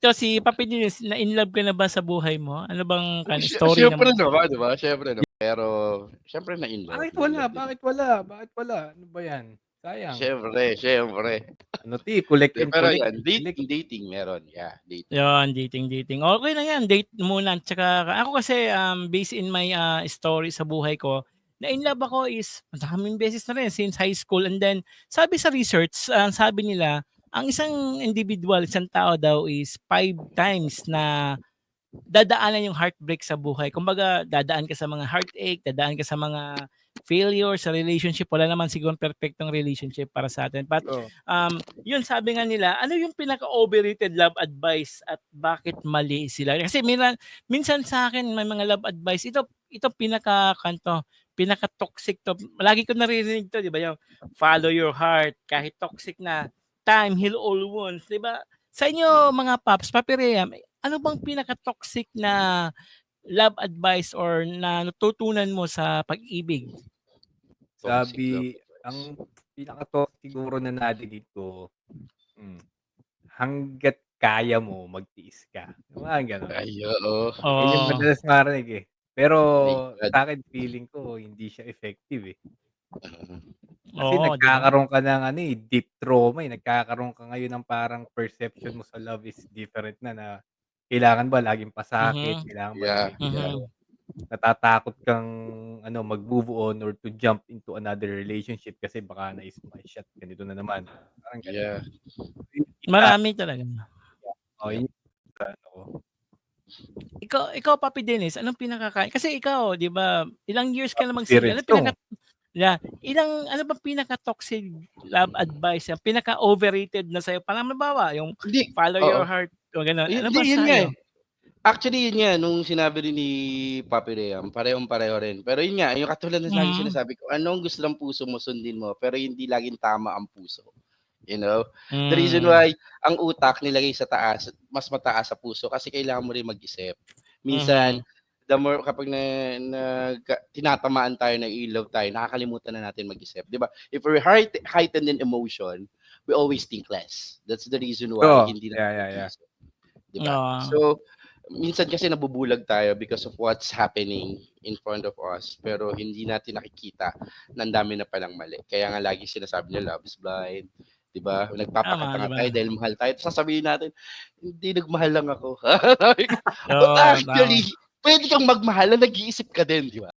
Ito si Papi Dines, na-inlove ka na ba sa buhay mo? Ano bang Oh, story siyempre naman? naman, 'di ba? Siyempre naman. Pero siyempre Bakit wala, na-inlove din ako. bakit wala, bakit wala? Ano ba 'yan? Sayang. Siyempre. Ano 'to, eh, collect and Pero collect, 'yan, eh, collect. dating meron, yeah, dating. 'Yon, dating. Okey lang 'yan, date muna tsaka ako kasi, based in my, story sa buhay ko, na-inlove ako is madaming beses na rin since high school and then sabi sa research, sabi nila, ang isang individual, isang tao daw is 5 times na dadaanan yung heartbreak sa buhay. Kumbaga dadaan ka sa mga heartache, dadaan ka sa mga failure sa relationship. Wala naman sigurong perpektong relationship para sa atin. But, Oo. yun sabi nga nila, ano yung pinaka-overrated love advice at bakit mali sila? Kasi minsan sa akin may mga love advice, ito pinaka-toxic 'to. Lagi ko naririnig 'to, 'di ba, yung follow your heart, kahit toxic na, time heal all wounds, 'di ba? Sa inyo mga paps, Papi Rhea, ano bang pinaka-toxic na love advice or na natutunan mo sa pag-ibig? Toxic love Sabi advice. ang pinaka-toxic siguro na nadinig ko, hmm, hangga't kaya mo magtiis ka, yung mga gano'n. Ay, oo. 'Yun yung Oo. madalas marinig, eh. Pero Baliktad. sa'kin feeling ko hindi siya effective, eh. Oo. Kasi Oo, 'di ba? nagkakaroon ka ng ano, eh, deep trauma, eh, nagkakaroon ka ngayon ng parang perception mo sa love is different na kailangan ba laging pasakit, Mhm, kailangan ba Yeah, laging yeah. ganito. mhm. Natatakot kang ano, mag-move on or to jump into another relationship kasi baka naisip mo, "Ay shit, ganito na naman." Parang gano'n. Yeah, Yung isa Marami talaga. oo, yep. yun sa ano ko. Ikaw Papi Dennis, anong kasi ikaw 'di ba, ilang years ka na mag-single, Experience 'to. ano bang pinaka-toxic love advice, yung pinaka-overrated na sa'yo? Parang halimbawa, yung Hindi, follow oo. your heart o gano'n, ano Hindi, ba yun nga, eh. sa'yo? Actually, yun nga nung sinabi rin ni Papi Reyam, parehong-pareho rin. Pero yun nga, yung katulad ng laging Mhm, sinasabi ko, ano ang gusto ng puso mo, sundin mo, pero hindi laging tama ang puso. You know? The reason hmm, why ang utak nilagay sa taas, mas mataas sa puso kasi kailangan mo rin mag-isip. Minsan, mhm, the more kapag tinatamaan tayo, nai-love tayo, nakakalimutan na natin mag-isip. 'Di ba? If we're heightened in emotion, we always think less. That's the reason why Oo, hindi natin yeah. nag-iisip. 'Di ba? oo, So, minsan kasi nabubulag tayo because of what's happening in front of us pero hindi natin nakikita na ang dami na palang mali. Kaya nga lagi sinasabi nila love is blind, 'di ba? tama 'di Nagpapakatanga ba? tayo dahil mahal tayo. Tapos sasabihin natin, hindi nagmahal lang ako. But Oo, tama. actually, pwede kang magmahal na nag-iisip ka din, 'di ba?